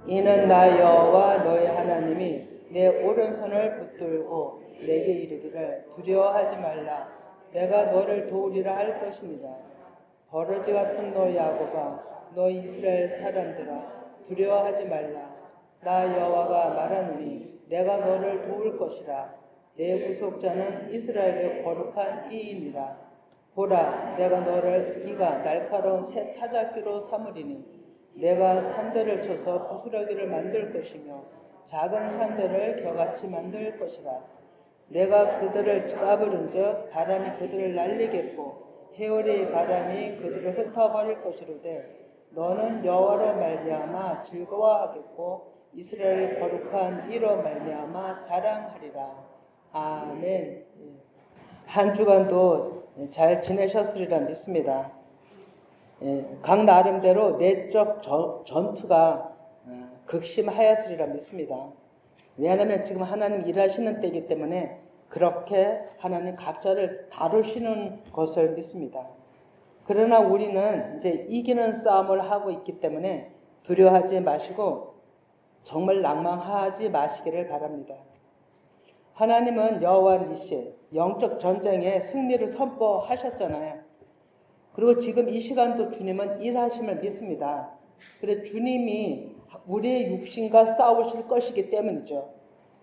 이는 나 여호와 너희 하나님이 내 오른손을 붙들고 내게 이르기를 두려워하지 말라. 내가 너를 도우리라 할 것입니다. 버러지 같은 너 야곱아, 너 이스라엘 사람들아, 두려워하지 말라. 나 여호와가 말하노니 내가 너를 도울 것이라. 내 구속자는 이스라엘의 거룩한 이인이라. 보라, 내가 너를 이가 날카로운 새 타작기로 삼으리니 내가 산들을 쳐서 부스러기를 만들 것이며 작은 산들을 겨같이 만들 것이라. 내가 그들을 까부른즉 바람이 그들을 날리겠고 해오리 바람이 그들을 흩어버릴 것이로되 너는 여호와로 말미암아 즐거워하겠고 이스라엘의 거룩한 이로 말미암아 자랑하리라. 아멘. 한 주간도 잘 지내셨으리라 믿습니다. 각 나름대로 내적 전투가 극심하였으리라 믿습니다. 왜냐하면 지금 하나님 일하시는 때이기 때문에 그렇게 하나님 각자를 다루시는 것을 믿습니다. 그러나 우리는 이제 이기는 싸움을 하고 있기 때문에 두려워하지 마시고 정말 낭망하지 마시기를 바랍니다. 하나님은 여호와 니시 영적 전쟁에 승리를 선포하셨잖아요. 그리고 지금 이 시간도 주님은 일하심을 믿습니다. 그래서 주님이 우리의 육신과 싸우실 것이기 때문이죠.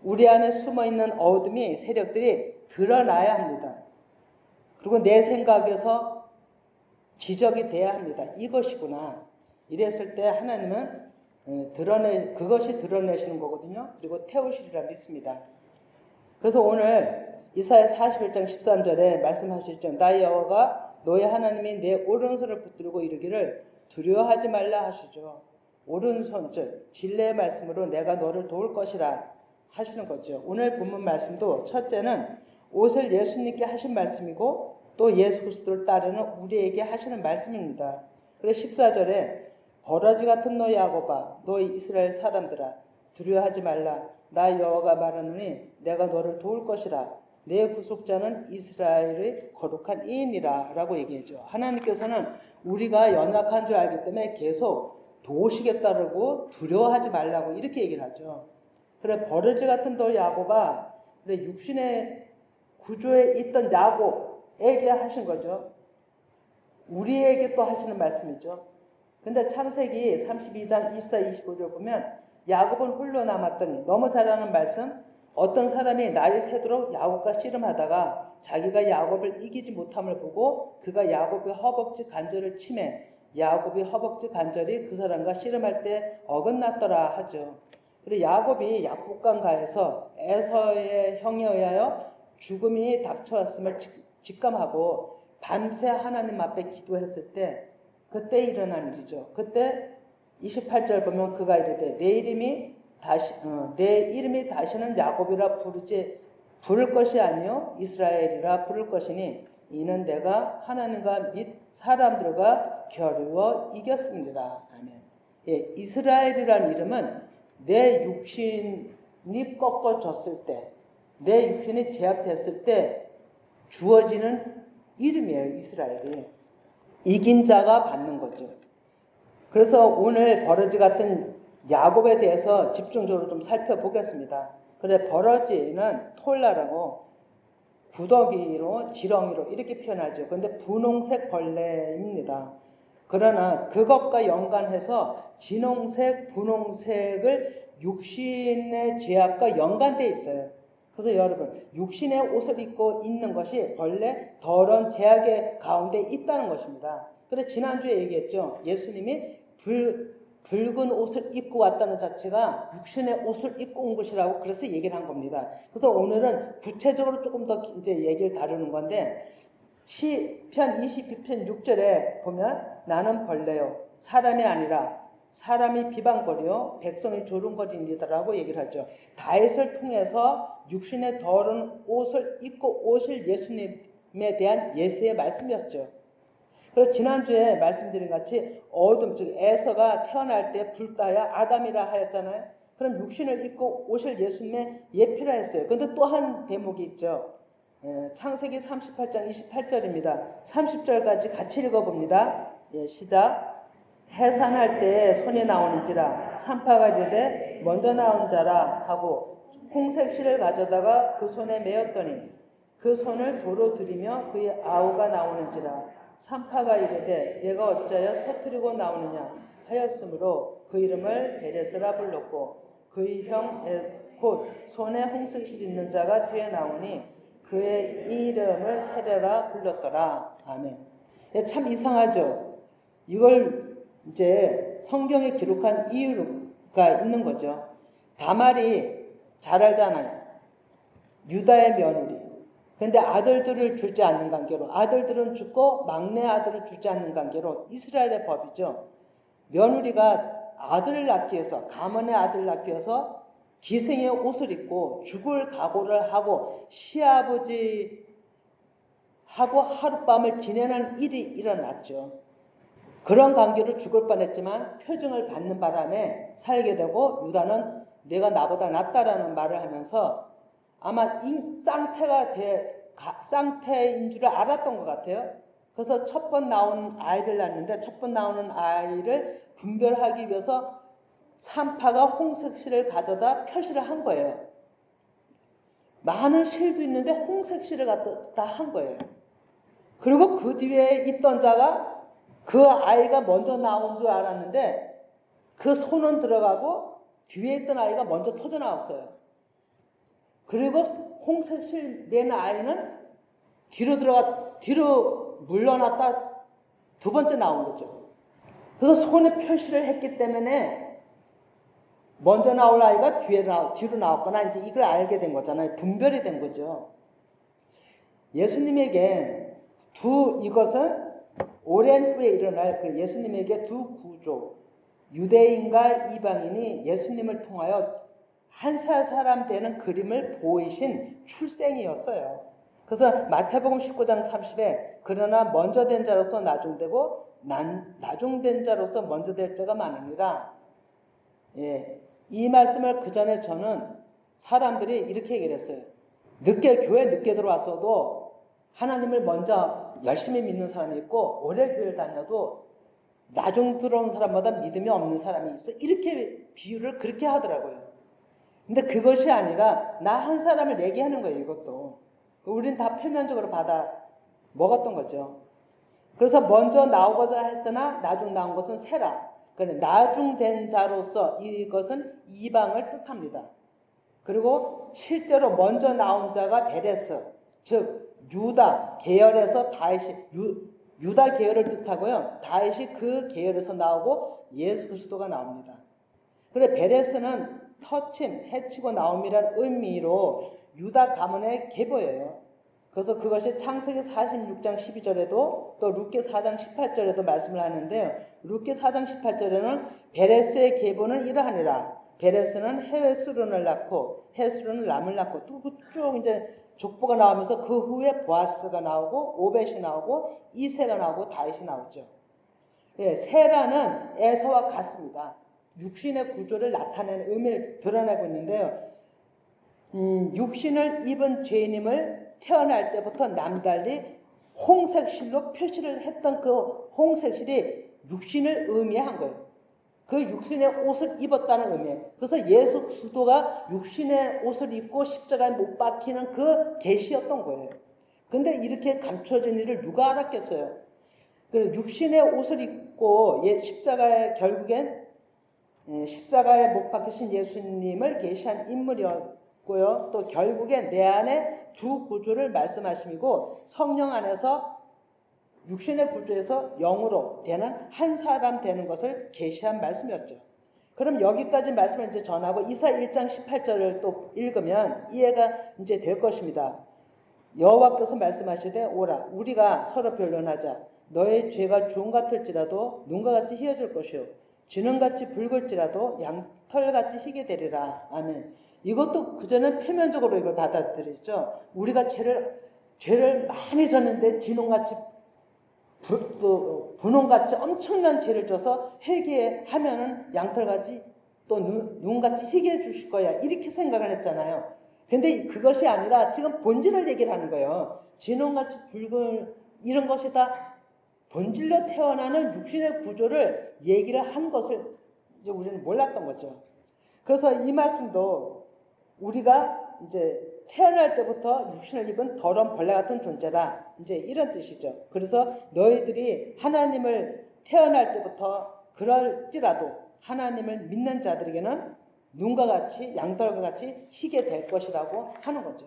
우리 안에 숨어있는 어둠이 세력들이 드러나야 합니다. 그리고 내 생각에서 지적이 돼야 합니다. 이것이구나. 이랬을 때 하나님은 그것이 드러내시는 거거든요. 그리고 태우시리라 믿습니다. 그래서 오늘 이사야 41장 13절에 말씀하셨죠. 나의 여호와가 너의 하나님이 내 오른손을 붙들고 이르기를 두려워하지 말라 하시죠. 오른손 즉 진리의 말씀으로 내가 너를 도울 것이라 하시는 거죠. 오늘 본문 말씀도 첫째는 옷을 예수님께 하신 말씀이고 또 예수 그리스도를 따르는 우리에게 하시는 말씀입니다. 그래서 14절에 버러지 같은 너 야곱아 너희 이스라엘 사람들아 두려워하지 말라. 나 여호와가 말하노니 내가 너를 도울 것이라. 내 구속자는 이스라엘의 거룩한 이인이라 라고 얘기하죠. 하나님께서는 우리가 연약한 줄 알기 때문에 계속 도우시겠다고 두려워하지 말라고 이렇게 얘기를 하죠. 그래 버러지 같은 너 야곱아 그래 육신의 구조에 있던 야곱에게 하신 거죠. 우리에게 또 하시는 말씀이죠. 근데 창세기 32장 24, 25절 보면 야곱은 홀로 남았더니 너무 잘 아는 말씀 어떤 사람이 날이 새도록 야곱과 씨름하다가 자기가 야곱을 이기지 못함을 보고 그가 야곱의 허벅지 관절을 치매 야곱의 허벅지 관절이 그 사람과 씨름할 때 어긋났더라 하죠. 그리고 야곱이 약복강가에서 에서의 형에 의하여 죽음이 닥쳐왔음을 직감하고 밤새 하나님 앞에 기도했을 때 그때 일어난 일이죠. 그때 28절 보면 그가 이르되 내 이름이 다시는 야곱이라 부를 것이 아니요 이스라엘이라 부를 것이니 이는 내가 하나님과 및 사람들과 겨루어 이겼습니다. 아멘. 예, 이스라엘이라는 이름은 내 육신이 꺾어졌을 때, 내 육신이 제압됐을 때 주어지는 이름이에요. 이스라엘이. 이긴 자가 받는 거죠. 그래서 오늘 버러지 같은 야곱에 대해서 집중적으로 좀 살펴보겠습니다. 그래 버러지는 톨라라고 구더기로 지렁이로 이렇게 표현하죠. 그런데 분홍색 벌레입니다. 그러나 그것과 연관해서 진홍색, 분홍색을 육신의 죄악과 연관되어 있어요. 그래서 여러분 육신의 옷을 입고 있는 것이 벌레 더러운 죄악의 가운데 있다는 것입니다. 그래서 지난주에 얘기했죠. 예수님이 붉은 옷을 입고 왔다는 자체가 육신의 옷을 입고 온 것이라고 그래서 얘기를 한 겁니다. 그래서 오늘은 구체적으로 조금 더 이제 얘기를 다루는 건데 시편 22편 6절에 보면 나는 벌레요 사람이 아니라 사람이 비방거리요 백성이 조롱거리니다라고 얘기를 하죠. 다윗을 통해서 육신의 더러운 옷을 입고 오실 예수님에 대한 예수의 말씀이었죠. 그래서 지난주에 말씀드린 같이 어둠 즉 에서가 태어날 때 불따야 아담이라 하였잖아요. 그럼 육신을 입고 오실 예수님의 예피라 했어요. 그런데 또 한 대목이 있죠. 창세기 38장 28절입니다. 30절까지 같이 읽어봅니다. 시작. 해산할 때에 손이 나오는지라 산파가 이르되 먼저 나온 자라 하고 홍색실을 가져다가 그 손에 메었더니 그 손을 도로 들이며 그의 아우가 나오는지라 산파가 이르되 내가 어찌하여 터뜨리고 나오느냐 하였으므로 그 이름을 베레스라 불렀고 그의 형 곧 손에 홍색실 있는 자가 뒤에 나오니 그의 이름을 세레라 불렀더라. 아멘. 참 이상하죠. 이걸 이제 성경에 기록한 이유가 있는 거죠. 다말이 잘 알잖아요. 유다의 며느리. 근데 아들들을 주지 않는 관계로, 아들들은 죽고 막내 아들을 주지 않는 관계로 이스라엘의 법이죠. 며느리가 아들을 낳기 위해서, 가문의 아들을 낳기 위해서 기생의 옷을 입고 죽을 각오를 하고 시아버지하고 하룻밤을 지내는 일이 일어났죠. 그런 관계로 죽을 뻔했지만 표징을 받는 바람에 살게 되고, 유다는 내가 나보다 낫다라는 말을 하면서 아마 쌍태인 줄 알았던 것 같아요. 그래서 첫 번 나온 아이를 낳는데, 첫 번 나오는 아이를 분별하기 위해서 산파가 홍색실을 가져다 표시를 한 거예요. 많은 실도 있는데 홍색실을 갖다 한 거예요. 그리고 그 뒤에 있던 자가 그 아이가 먼저 나온 줄 알았는데 그 손은 들어가고 뒤에 있던 아이가 먼저 터져 나왔어요. 그리고 홍색실 맨 아이는 뒤로 물러났다 두 번째 나온 거죠. 그래서 손에 표시를 했기 때문에 먼저 나올 아이가 뒤로 나왔거나 이제 이걸 알게 된 거잖아요. 분별이 된 거죠. 예수님에게 이것은 오랜 후에 일어날 그 예수님에게 두 구조, 유대인과 이방인이 예수님을 통하여 한 사람 되는 그림을 보이신 출생이었어요. 그래서 마태복음 19장 30에 그러나 먼저 된 자로서 나중되고 나중된 자로서 먼저 될 자가 많으니라. 이 말씀을 그 전에 저는 사람들이 이렇게 얘기를 했어요. 교회 늦게 들어왔어도 하나님을 먼저 열심히 믿는 사람이 있고 오래 교회를 다녀도 나중 들어온 사람보다 믿음이 없는 사람이 있어. 이렇게 비유를 그렇게 하더라고요. 근데 그것이 아니라 나 한 사람을 얘기하는 거예요. 이것도. 우린 다 표면적으로 받아 먹었던 거죠. 그래서 먼저 나오고자 했으나 나중 나온 것은 세라. 나중된 자로서 이것은 이방을 뜻합니다. 그리고 실제로 먼저 나온 자가 베레스, 즉 유다 계열에서 유다 계열을 뜻하고요. 다윗이 그 계열에서 나오고 예수 그리스도가 나옵니다. 그런데 베레스는 터침, 해치고 나옴이라는 의미로 유다 가문의 계보예요. 그래서 그것이 창세기 46장 12절에도 또 룻기 4장 18절에도 말씀을 하는데요. 룻기 4장 18절에는 베레스의 계보는 이러하니라. 베레스는 헤스론을 낳고 헤스론은 람을 낳고 쭉 이제 족보가 나오면서 그 후에 보아스가 나오고 오벳이 나오고 이세가 나오고 다윗이 나오죠. 세라는 에서와 같습니다. 육신의 구조를 나타내는 의미를 드러내고 있는데요. 육신을 입은 죄인임을 태어날 때부터 남달리 홍색실로 표시를 했던 그 홍색실이 육신을 의미한 거예요. 그 육신의 옷을 입었다는 의미예요. 그래서 예수 그리스도가 육신의 옷을 입고 십자가에 못 박히는 그 계시였던 거예요. 근데 이렇게 감춰진 일을 누가 알았겠어요? 육신의 옷을 입고 십자가에 결국엔 십자가에 못 박히신 예수님을 계시한 인물이었고요. 또 결국엔 내 안에 두 구조를 말씀하심이고 성령 안에서 육신의 구조에서 영으로 되는 한 사람 되는 것을 계시한 말씀이었죠. 그럼 여기까지 말씀을 이제 전하고 이사 1장 18절을 또 읽으면 이해가 이제 될 것입니다. 여호와께서 말씀하시되 오라 우리가 서로 변론하자. 너의 죄가 주홍 같을지라도 눈과 같이 희어질 것이요 진홍같이 붉을지라도 양털같이 희게 되리라. 아멘. 이것도 그전에 표면적으로 이걸 받아들이죠. 우리가 죄를 많이 졌는데 진홍같이 분홍같이 엄청난 죄를 져서 회개하면은 양털같이 또 눈같이 희게 해주실 거야. 이렇게 생각을 했잖아요. 근데 그것이 아니라 지금 본질을 얘기를 하는 거예요. 진홍같이 붉은 이런 것이 다 본질로 태어나는 육신의 구조를 얘기를 한 것을 이제 우리는 몰랐던 거죠. 그래서 이 말씀도 우리가 이제 태어날 때부터 육신을 입은 더러운 벌레 같은 존재다. 이제 이런 뜻이죠. 그래서 너희들이 하나님을 태어날 때부터 그럴지라도 하나님을 믿는 자들에게는 눈과 같이 양털과 같이 희게 될 것이라고 하는 거죠.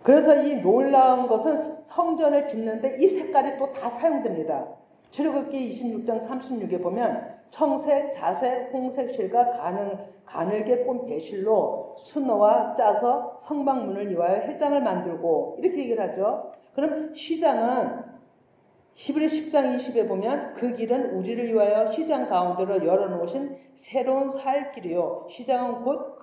그래서 이 놀라운 것은 성전을 짓는데 이 색깔이 또 다 사용됩니다. 출애굽기 26장 36에 보면 청색, 자색, 홍색 실과 가늘게 꼰 배실로 수놓아 짜서 성막문을 이와여 회장을 만들고 이렇게 얘기를 하죠. 그럼 휘장은 히브리 10장 20에 보면 그 길은 우리를 위하여 휘장 가운데로 열어놓으신 새로운 살 길이요 휘장은 곧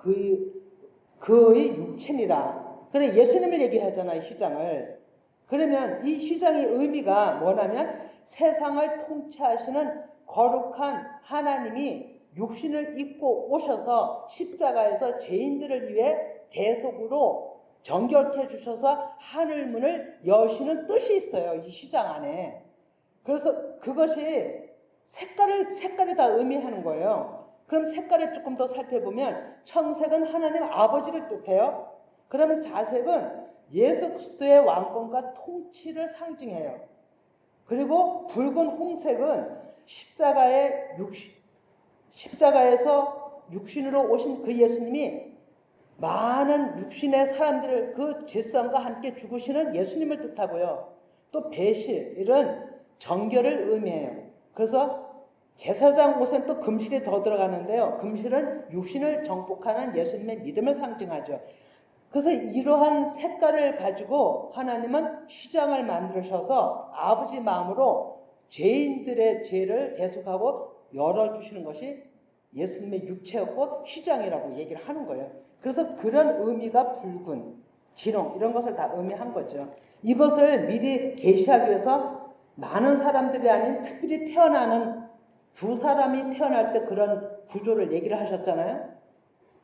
그의 육체니라. 그래 예수님을 얘기하잖아요. 휘장을. 그러면 이 휘장의 의미가 뭐냐면 세상을 통치하시는 거룩한 하나님이 육신을 입고 오셔서 십자가에서 죄인들을 위해 대속으로 정결케 주셔서 하늘문을 여시는 뜻이 있어요. 이 휘장 안에. 그래서 그것이 색깔이 다 의미하는 거예요. 그럼 색깔을 조금 더 살펴보면 청색은 하나님 아버지를 뜻해요. 그러면 자색은 예수 그리스도의 왕권과 통치를 상징해요. 그리고 붉은 홍색은 십자가에서 육신으로 오신 그 예수님이 많은 육신의 사람들을 그 죄성과 함께 죽으시는 예수님을 뜻하고요. 또 배실은 정결을 의미해요. 그래서 제사장 옷엔 또 금실이 더 들어가는데요. 금실은 육신을 정복하는 예수님의 믿음을 상징하죠. 그래서 이러한 색깔을 가지고 하나님은 휘장을 만드셔서 아버지 마음으로 죄인들의 죄를 대속하고 열어주시는 것이 예수님의 육체였고 휘장이라고 얘기를 하는 거예요. 그래서 그런 의미가 붉은, 진홍 이런 것을 다 의미한 거죠. 이것을 미리 계시하기 위해서 많은 사람들이 아닌 특별히 태어나는 두 사람이 태어날 때 그런 구조를 얘기를 하셨잖아요.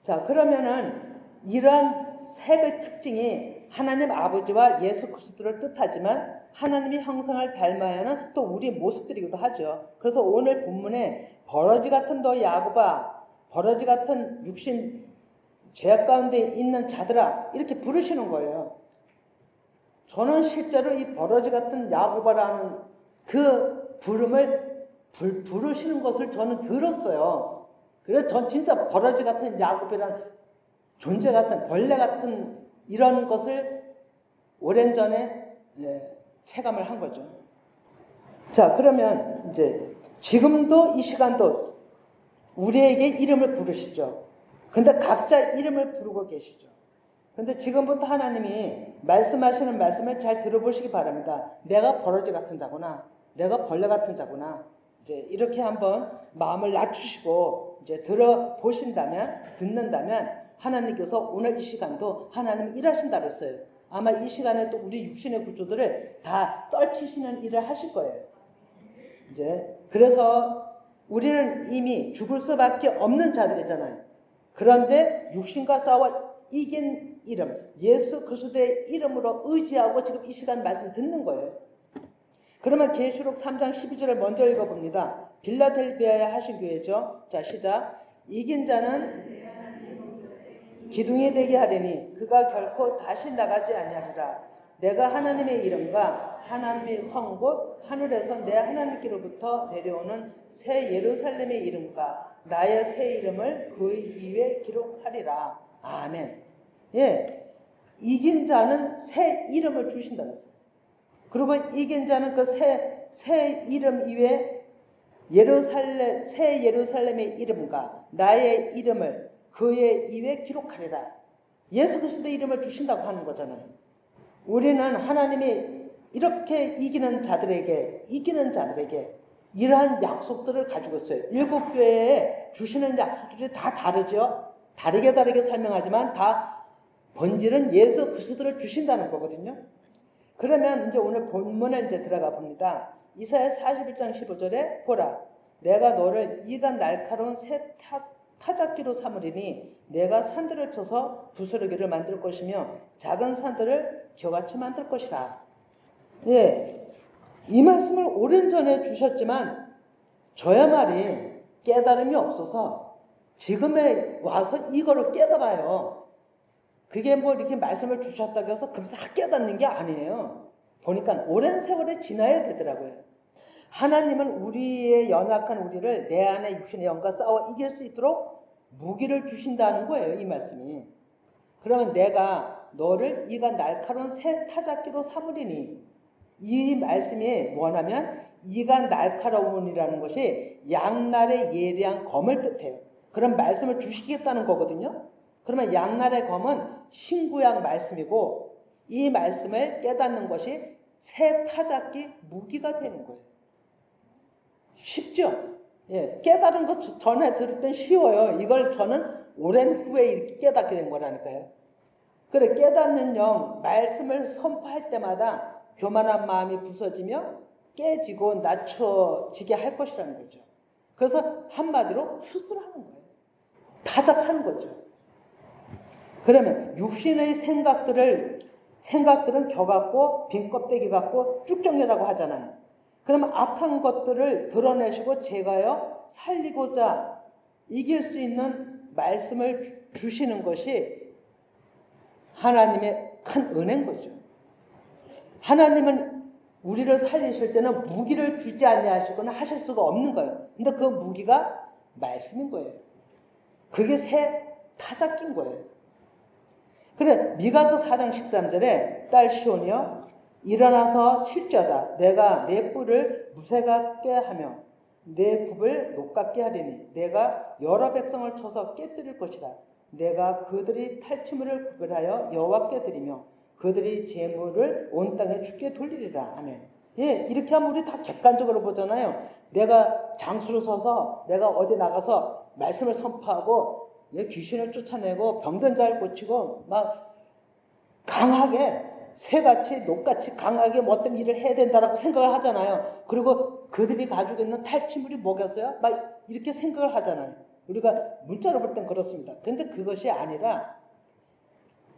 자, 그러면은 이러한 색의 특징이 하나님 아버지와 예수 그리스도를 뜻하지만 하나님의 형상을 닮아야는 또 우리의 모습들이기도 하죠. 그래서 오늘 본문에 버러지 같은 너 야곱아, 버러지 같은 육신 죄악 가운데 있는 자들아 이렇게 부르시는 거예요. 저는 실제로 이 버러지 같은 야곱아라는 그 부름을 부르시는 것을 저는 들었어요. 그래서 전 진짜 버러지 같은 야곱이라는 존재 같은 벌레 같은 이런 것을 오랜 전에 체감을 한 거죠. 자, 그러면 이제 지금도 이 시간도 우리에게 이름을 부르시죠. 근데 각자 이름을 부르고 계시죠. 근데 지금부터 하나님이 말씀하시는 말씀을 잘 들어보시기 바랍니다. 내가 버러지 같은 자구나. 내가 벌레 같은 자구나. 이제 이렇게 한번 마음을 낮추시고 이제 듣는다면 하나님께서 오늘 이 시간도 하나님 일하신다 그랬어요. 아마 이 시간에 또 우리 육신의 구조들을 다 떨치시는 일을 하실 거예요. 이제 그래서 우리는 이미 죽을 수밖에 없는 자들이잖아요. 그런데 육신과 싸워 이긴 이름, 예수 그리스도의 이름으로 의지하고 지금 이 시간 말씀 듣는 거예요. 그러면 계시록 3장 12절을 먼저 읽어봅니다. 빌라델비아에 하신 교회죠. 자, 시작. 이긴 자는 기둥이 되게 하리니 그가 결코 다시 나가지 아니하리라. 내가 하나님의 이름과 하나님의 성 곧 하늘에서 내 하나님께로부터 내려오는 새 예루살렘의 이름과 나의 새 이름을 그 위에 기록하리라. 아멘. 예, 이긴 자는 새 이름을 주신다고 했어요. 그리고 이긴 자는 그 새 이름 위에 새 예루살렘의 이름과 나의 이름을 그의 입에 기록하리라. 예수 그리스도의 이름을 주신다고 하는 거잖아요. 우리는 하나님이 이렇게 이기는 자들에게 이러한 약속들을 가지고 있어요. 7교회에 주시는 약속들이 다 다르죠. 다르게 설명하지만 다 본질은 예수 그리스도를 주신다는 거거든요. 그러면 이제 오늘 본문에 이제 들어가 봅니다. 이사야 41장 15절에 보라, 내가 너를 이가 날카로운 새 타작기로 삼으리니 내가 산들을 쳐서 부스러기를 만들 것이며 작은 산들을 겨같이 만들 것이라. 예, 이 말씀을 오랜전에 주셨지만 저의 말이 깨달음이 없어서 지금에 와서 이거를 깨달아요. 그게 뭐 이렇게 말씀을 주셨다고 해서 금세 깨닫는 게 아니에요. 보니까 오랜 세월이 지나야 되더라고요. 하나님은 우리의 연약한 우리를 내 안에 육신의 영과 싸워 이길 수 있도록 무기를 주신다는 거예요. 이 말씀이. 그러면 내가 너를 이가 날카로운 새 타작기로 삼으리니, 이 말씀이 뭐냐면 이가 날카로운이라는 것이 양날의 예리한 검을 뜻해요. 그런 말씀을 주시겠다는 거거든요. 그러면 양날의 검은 신구약 말씀이고 이 말씀을 깨닫는 것이 새 타작기 무기가 되는 거예요. 쉽죠? 예, 깨달은 것 전에 들을 땐 쉬워요. 이걸 저는 오랜 후에 이렇게 깨닫게 된 거라니까요. 그래, 깨닫는 영, 말씀을 선포할 때마다 교만한 마음이 부서지며 깨지고 낮춰지게 할 것이라는 거죠. 그래서 한마디로 수술하는 거예요. 타작하는 거죠. 그러면 육신의 생각들은 겨 같고 빈 껍데기 같고 쭉정이라고 하잖아요. 그러면 악한 것들을 드러내시고 제가요 살리고자 이길 수 있는 말씀을 주시는 것이 하나님의 큰 은혜인 거죠. 하나님은 우리를 살리실 때는 무기를 주지 아니하시거나 하실 수가 없는 거예요. 근데 그 무기가 말씀인 거예요. 그게 새 타작기인 거예요. 그래, 미가서 4장 13절에 딸 시온이여 일어나서 칠자다. 내가 내 뿔을 무쇠 같게 하며 내 굽을 녹 같게 하리니 내가 여러 백성을 쳐서 깨뜨릴 것이다. 내가 그들이 탈취물을 구별하여 여호와께 드리며 그들이 제물을 온 땅에 주께 돌리리라. 아멘. 예, 이렇게 하면 우리 다 객관적으로 보잖아요. 내가 장수로 서서 내가 어디 나가서 말씀을 선포하고 귀신을 쫓아내고 병든 자를 고치고 막 강하게 새같이 녹같이 강하게 뭐 어떤 일을 해야 된다라고 생각을 하잖아요. 그리고 그들이 가지고 있는 탈취물이 뭐겠어요? 막 이렇게 생각을 하잖아요. 우리가 문자로 볼 땐 그렇습니다. 그런데 그것이 아니라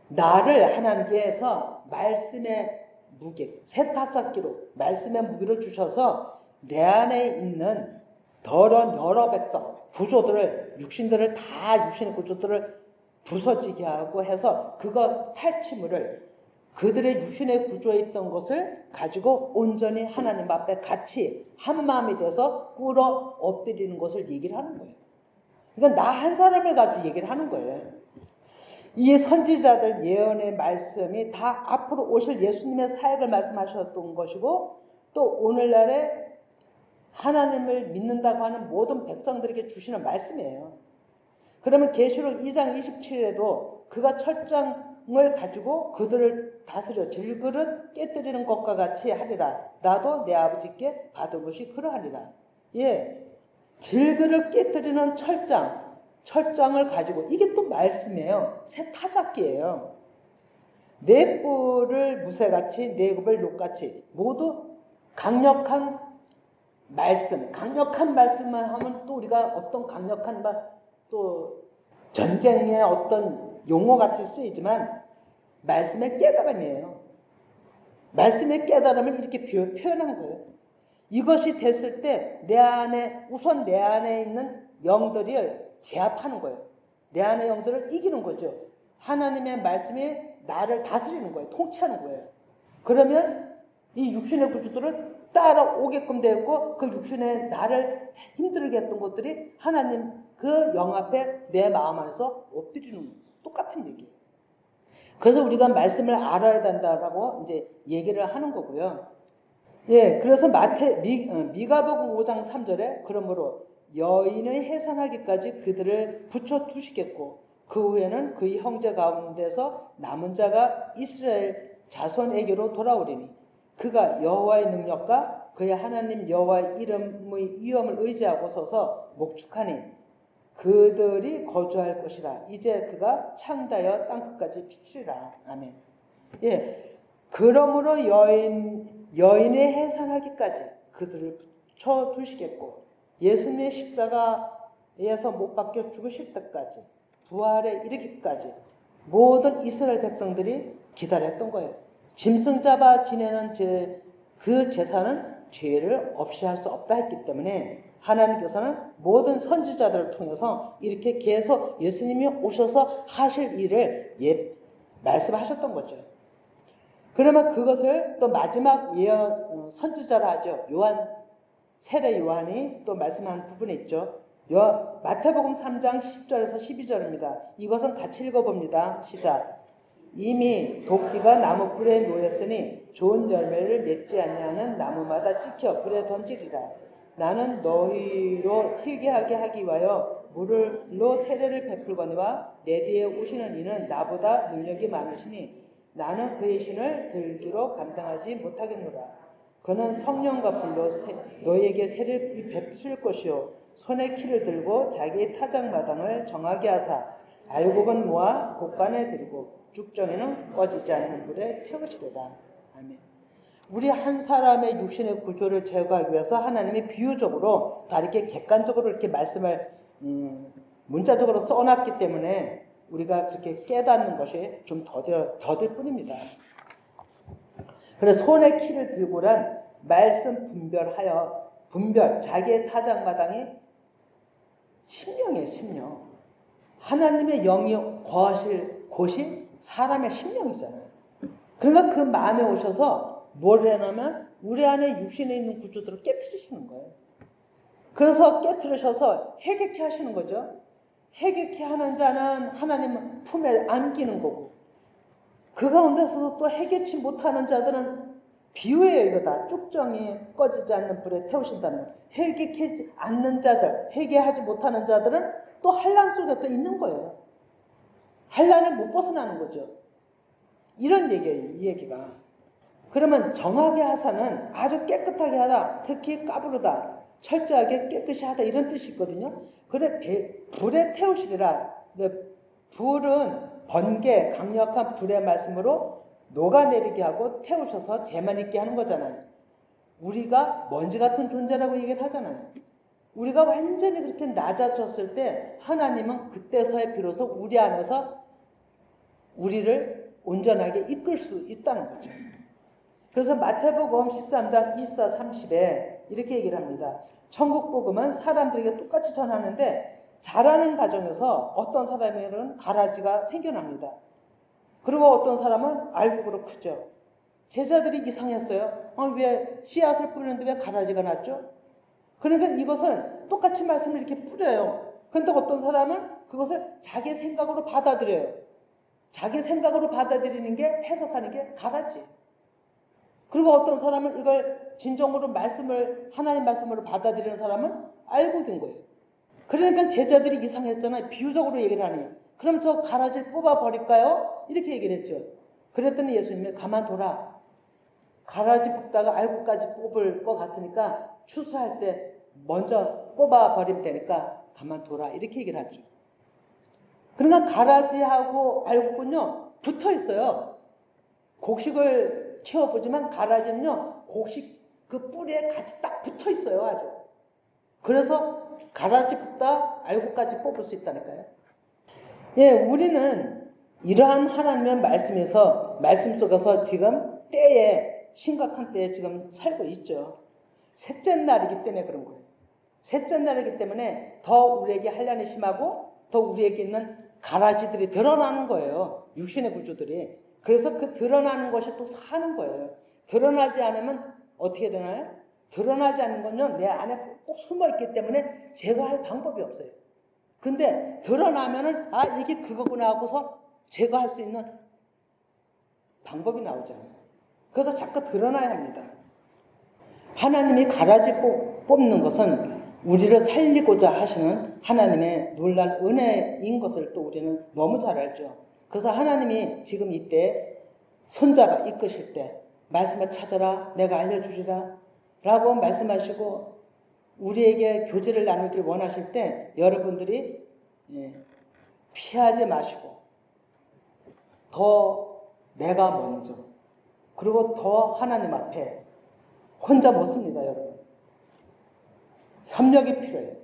나를 하나님께서 말씀의 무게, 새타작기로 말씀의 무기를 주셔서 내 안에 있는 더러운 여러 백성, 구조들을, 육신들을 다 육신의 구조들을 부서지게 하고 해서 그거 탈취물을 그들의 육신의 구조에 있던 것을 가지고 온전히 하나님 앞에 같이 한 마음이 돼서 꿇어 엎드리는 것을 얘기를 하는 거예요. 그러니까 나 한 사람을 가지고 얘기를 하는 거예요. 이 선지자들 예언의 말씀이 다 앞으로 오실 예수님의 사역을 말씀하셨던 것이고 또 오늘날에 하나님을 믿는다고 하는 모든 백성들에게 주시는 말씀이에요. 그러면 계시록 2장 27에도 그가 철장을 가지고 그들을 다스려 질그릇 깨뜨리는 것과 같이 하리라. 나도 내 아버지께 받은 것이 그러하리라. 예, 질그릇 깨뜨리는 철장을 가지고 이게 또 말씀이에요. 새 타작기예요. 내 뿔을 무쇠같이 내 굽을 녹같이 모두 강력한 말씀만 하면 또 우리가 어떤 강력한 또 전쟁의 어떤 용어같이 쓰이지만 말씀의 깨달음이에요. 말씀의 깨달음을 이렇게 표현한 거예요. 이것이 됐을 때 내 안에 있는 영들이 제압하는 거예요. 내 안의 영들을 이기는 거죠. 하나님의 말씀이 나를 다스리는 거예요. 통치하는 거예요. 그러면 이 육신의 구조들을 따라오게끔 되었고 그 육신의 나를 힘들게 했던 것들이 하나님 그 영 앞에 내 마음 안에서 엎드리는 똑같은 얘기예요. 그래서 우리가 말씀을 알아야 된다라고 이제 얘기를 하는 거고요. 예, 그래서 미가복음 5장 3절에 그러므로 여인의 해산하기까지 그들을 붙여 두시겠고 그 후에는 그의 형제 가운데서 남은 자가 이스라엘 자손에게로 돌아오리니 그가 여호와의 능력과 그의 하나님 여호와의 이름의 위엄을 의지하고 서서 목축하니 그들이 거주할 것이라. 이제 그가 창다여 땅끝까지 비치리라. 아멘. 예, 그러므로 여인의 해산하기까지 그들을 붙여 두시겠고 예수님의 십자가에서 못 박혀 죽으실 때까지 부활에 이르기까지 모든 이스라엘 백성들이 기다렸던 거예요. 짐승 잡아 지내는 그 제사는 죄를 없이 할 수 없다 했기 때문에 하나님께서는 모든 선지자들을 통해서 이렇게 계속 예수님이 오셔서 하실 일을 말씀하셨던 거죠. 그러면 그것을 또 마지막 예언 선지자라 하죠. 세례 요한이 또 말씀한 부분이 있죠. 마태복음 3장 10절에서 12절입니다. 이것은 같이 읽어봅니다. 시작. 이미 도끼가 나무 뿔에 놓였으니 좋은 열매를 맺지 아니하는 나무마다 찍혀 불에 던지리라. 나는 너희로 희귀하게 하기 위하여 물로 세례를 베풀거니와 내 뒤에 오시는 이는 나보다 능력이 많으시니 나는 그의 신을 들기로 감당하지 못하겠노라. 그는 성령과 불로 너희에게 세례를 베푸실 것이요 손에 키를 들고 자기의 타작마당을 정하게 하사 알곡은 모아 곳간에 들고 죽정이는 꺼지지 않는 불에 태우시리라. 아멘. 우리 한 사람의 육신의 구조를 제거하기 위해서 하나님이 비유적으로 다 이렇게 객관적으로 이렇게 말씀을 문자적으로 써놨기 때문에 우리가 그렇게 깨닫는 것이 좀 더딜 뿐입니다. 그래서 손에 키를 들고란 말씀 분별, 자기의 타작마당이 심령이에요, 심령. 하나님의 영이 거하실 곳이 사람의 심령이잖아요. 그러니까 그 마음에 오셔서 뭘 해놓으면 우리 안에 육신에 있는 구조들을 깨트리시는 거예요. 그래서 깨트리셔서 해결케 하시는 거죠. 해결케 하는 자는 하나님 품에 안기는 거고 그 가운데서도 또 해결치 못하는 자들은 비유예요. 이거 다 쭉정이 꺼지지 않는 불에 태우신다는 거예요. 해결하지 않는 자들, 해결하지 못하는 자들은 또 환난 속에 또 있는 거예요. 환난을 못 벗어나는 거죠. 이런 얘기예요. 이 얘기가. 그러면 정하게 하사는 아주 깨끗하게 하다, 특히 까부르다, 철저하게 깨끗이 하다 이런 뜻이 있거든요. 그래 불에 태우시리라. 불은 번개, 강력한 불의 말씀으로 녹아내리게 하고 태우셔서 재만 있게 하는 거잖아요. 우리가 먼지 같은 존재라고 얘기를 하잖아요. 우리가 완전히 그렇게 낮아졌을 때 하나님은 그때서야 비로소 우리 안에서 우리를 온전하게 이끌 수 있다는 거죠. 그래서 마태복음 13장 24, 30에 이렇게 얘기를 합니다. 천국복음은 사람들에게 똑같이 전하는데 자라는 과정에서 어떤 사람에게는 가라지가 생겨납니다. 그리고 어떤 사람은 알곡으로 크죠. 제자들이 이상했어요. 왜 씨앗을 뿌리는데 왜 가라지가 났죠? 그러니까 이것은 똑같이 말씀을 이렇게 뿌려요. 그런데 어떤 사람은 그것을 자기 생각으로 받아들여요. 자기 생각으로 받아들이는 게 해석하는 게 가라지. 그리고 어떤 사람은 이걸 진정으로 하나님 말씀으로 받아들이는 사람은 알고 된 거예요. 그러니까 제자들이 이상했잖아요. 비유적으로 얘기를 하니. 그럼 저 가라지를 뽑아버릴까요? 이렇게 얘기를 했죠. 그랬더니 예수님이 가만둬라. 가라지 뽑다가 알곡까지 뽑을 것 같으니까 추수할 때 먼저 뽑아버리면 되니까 가만둬라. 이렇게 얘기를 하죠. 그러니까 가라지하고 알곡은요 붙어 있어요. 곡식을 채워보지만 가라지는요 곡식 그 뿌리에 같이 딱 붙어 있어요. 아주. 그래서 가라지 뽑다 알곡까지 뽑을 수 있다니까요. 예, 우리는 이러한 하나님의 말씀 속에서 지금 심각한 때에 지금 살고 있죠. 셋째 날이기 때문에 그런 거예요. 셋째 날이기 때문에 더 우리에게 환난이 심하고 더 우리에게 있는 가라지들이 드러나는 거예요. 육신의 구조들이. 그래서 그 드러나는 것이 또 사는 거예요. 드러나지 않으면 어떻게 되나요? 드러나지 않는 건요, 내 안에 꼭 숨어 있기 때문에 제거할 방법이 없어요. 근데 드러나면은, 이게 그거구나 하고서 제거할 수 있는 방법이 나오잖아요. 그래서 자꾸 드러나야 합니다. 하나님이 가라지 뽑는 것은 우리를 살리고자 하시는 하나님의 놀란 은혜인 것을 또 우리는 너무 잘 알죠. 그래서 하나님이 지금 이때 손자가 이끄실 때 말씀을 찾아라, 내가 알려주리라 라고 말씀하시고 우리에게 교제를 나누길 원하실 때 여러분들이 피하지 마시고 더 내가 먼저 그리고 더 하나님 앞에 혼자 못 씁니다. 여러분. 협력이 필요해요.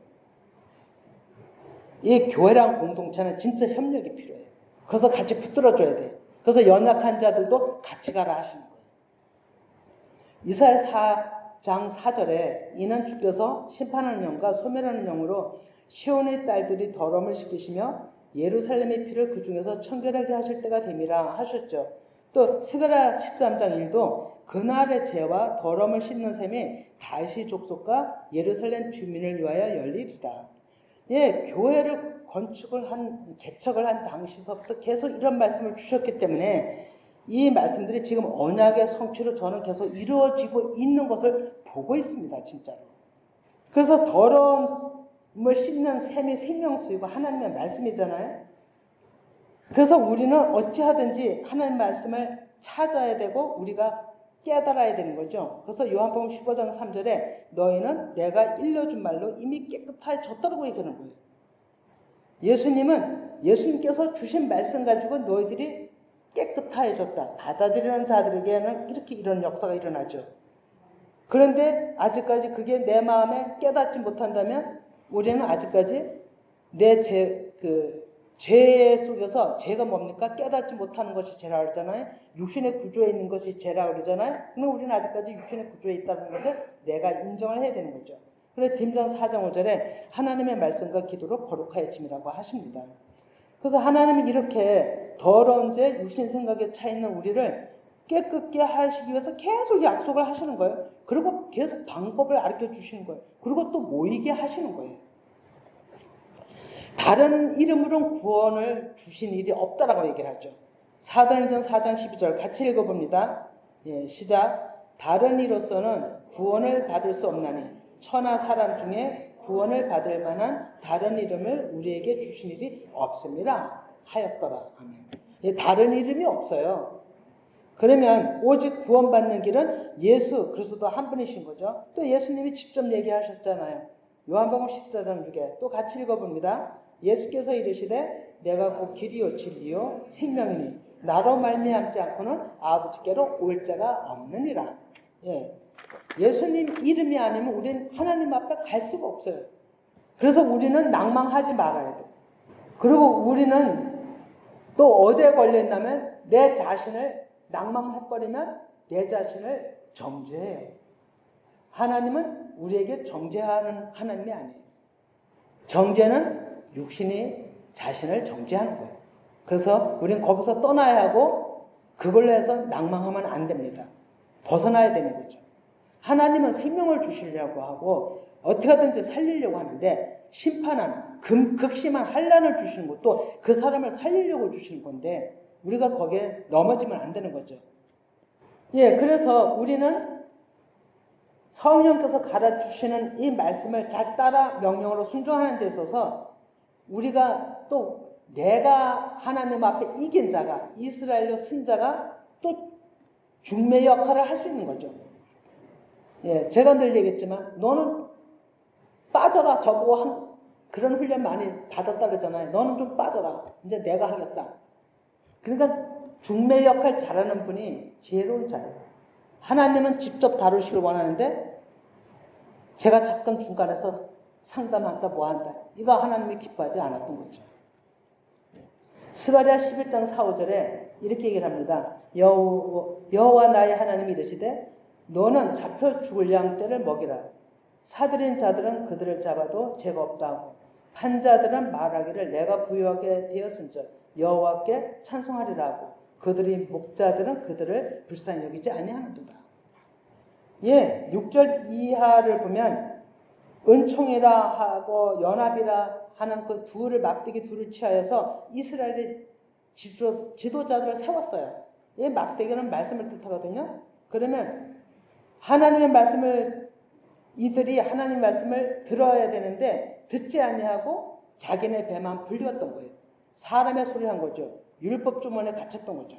이 교회랑 공동체는 진짜 협력이 필요해요. 그래서 같이 붙들어줘야 돼요. 그래서 연약한 자들도 같이 가라 하시는 거예요. 이사야 장 4절에 이는 주께서 심판하는 영과 소멸하는 영으로 시온의 딸들이 더러움을 시키시며 예루살렘의 피를 그 중에서 청결하게 하실 때가 됨이라 하셨죠. 또 스가랴 13장 1도 그날의 죄와 더러움을 씻는 셈이 다시 족속과 예루살렘 주민을 위하여 열리리라. 예, 교회를 개척을 한 당시서부터 계속 이런 말씀을 주셨기 때문에 이 말씀들이 지금 언약의 성취로 저는 계속 이루어지고 있는 것을 보고 있습니다, 진짜로. 그래서 더러움을 씻는 셈이 생명수이고 하나님의 말씀이잖아요. 그래서 우리는 어찌하든지 하나님 말씀을 찾아야 되고 우리가 깨달아야 되는 거죠. 그래서 요한복음 15장 3절에 너희는 내가 일러준 말로 이미 깨끗해졌다고 얘기하는 거예요. 예수님께서 주신 말씀 가지고 너희들이 깨끗해졌다. 받아들이는 자들에게는 이렇게 이런 역사가 일어나죠. 그런데 아직까지 그게 내 마음에 깨닫지 못한다면 우리는 아직까지 내 죄 속에서 죄가 뭡니까? 깨닫지 못하는 것이 죄라고 그러잖아요. 육신의 구조에 있는 것이 죄라고 그러잖아요. 그럼 우리는 아직까지 육신의 구조에 있다는 것을 내가 인정을 해야 되는 거죠. 그래서 디모데전 4장 5절에 하나님의 말씀과 기도로 거룩하여짐이라고 하십니다. 그래서 하나님은 이렇게 더러운 죄, 육신 생각에 차 있는 우리를 깨끗게 하시기 위해서 계속 약속을 하시는 거예요. 그리고 계속 방법을 가르쳐 주시는 거예요. 그리고 또 모이게 하시는 거예요. 다른 이름으로는 구원을 주신 일이 없다라고 얘기를 하죠. 사도행전 4장 12절 같이 읽어봅니다. 예, 시작. 다른 이로서는 구원을 받을 수 없나니 천하 사람 중에 구원을 받을 만한 다른 이름을 우리에게 주신 일이 없습니다 하였더라. 아멘. 예, 다른 이름이 없어요. 그러면 오직 구원받는 길은 예수 그리스도 한 분이신 거죠. 또 예수님이 직접 얘기하셨잖아요. 요한복음 14장 6에 또 같이 읽어봅니다. 예수께서 이르시되 내가 곧 길이요 진리요 생명이니 나로 말미암지 않고는 아버지께로 올 자가 없느니라. 예. 예수님 이름이 아니면 우리는 하나님 앞에 갈 수가 없어요. 그래서 우리는 낭망하지 말아야 돼. 그리고 우리는 또 어디에 걸려있냐면 내 자신을 낭망해버리면 내 자신을 정죄해요. 하나님은 우리에게 정죄하는 하나님이 아니에요. 정죄는 육신이 자신을 정죄하는 거예요. 그래서 우리는 거기서 떠나야 하고 그걸로 해서 낭망하면 안 됩니다. 벗어나야 되는 거죠. 하나님은 생명을 주시려고 하고 어떻게 하든지 살리려고 하는데 심판한 극심한 환난을 주시는 것도 그 사람을 살리려고 주시는 건데 우리가 거기에 넘어지면 안 되는 거죠. 예, 그래서 우리는 성령께서 가르쳐주시는 이 말씀을 잘 따라 명령으로 순종하는 데 있어서 우리가 또 내가 하나님 앞에 이긴 자가 이스라엘로 쓴 자가 또 중매 역할을 할 수 있는 거죠. 예, 제가 늘 얘기했지만 너는 빠져라 저보고 그런 훈련 많이 받았다 그러잖아요. 너는 좀 빠져라. 이제 내가 하겠다. 그러니까 중매 역할 잘하는 분이 지혜로운 자예요. 하나님은 직접 다루시길 원하는데 제가 잠깐 중간에서 상담한다 뭐한다 이거 하나님이 기뻐하지 않았던 거죠. 스가랴 11장 4, 5절에 이렇게 얘기를 합니다. 여호와 나의 하나님이 이르시되 너는 잡혀 죽을 양 떼를 먹이라. 사들인 자들은 그들을 잡아도 죄가 없다 하고 판자들은 말하기를 내가 부유하게 되었은즉 여호와께 찬송하리라 하고 그들이 목자들은 그들을 불쌍히 여기지 아니하는도다. 예, 6절 이하를 보면 은총이라 하고 연합이라 하는 그 막대기 둘을 취하여서 이스라엘의 지도자들을 세웠어요. 이 막대기는 말씀을 뜻하거든요. 그러면 이들이 하나님 말씀을 들어야 되는데 듣지 아니하고 자기네 배만 불리웠던 거예요. 사람의 소리를 한 거죠. 율법 주머니에 갇혔던 거죠.